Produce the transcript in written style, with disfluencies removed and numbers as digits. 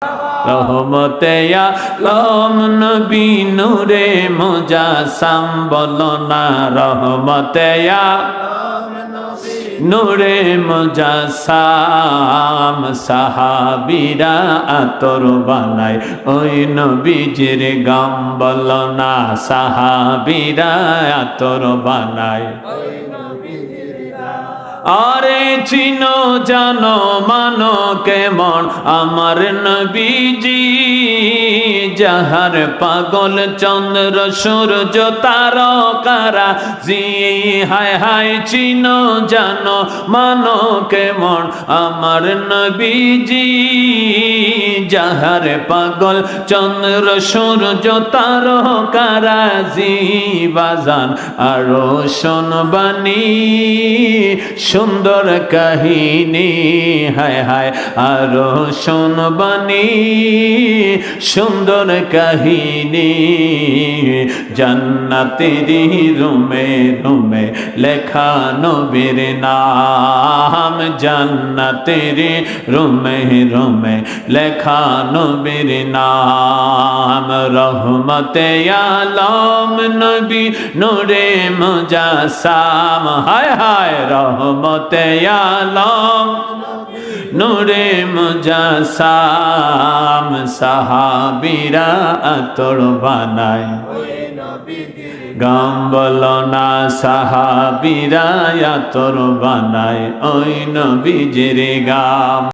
রহমতে আলম নবী নূরে মুজাসসাম বলো না রহমতে নূরে মুজাসসাম সাহাবীরা আতর বানায় ওই নবীজির গাম বলো না সাহাবীরা আতর বানায় আরে চিনো জানো মানো কেমন আমার নবীজি যাহার পাগল চন্দ্র সূর্য তারকারা জি হায় হায় চিনো জানো মানো কেমন আমার নবীজি যাহার পাগল চন্দ্র সূর্য তারকারা জি বাজান আরো শোনবানি সুন্দর কাহিনী হায় হায় আরো শোনবানি সুন্দর কাহিনী জান্নাতেরি রুমে রুমে লেখা নবীর নাম জান্নাতেরি রুমে রুমে লেখা নবীর নাম রহমতে আলম নবী নূরে মুজাসসাম হায় হায় রহমতে আলম নূরে মুজাসসাম সাহাবীরা আতর বানায় গাম বলো না সাহাবীরা আতর বানায় ওই নবীজির গাম।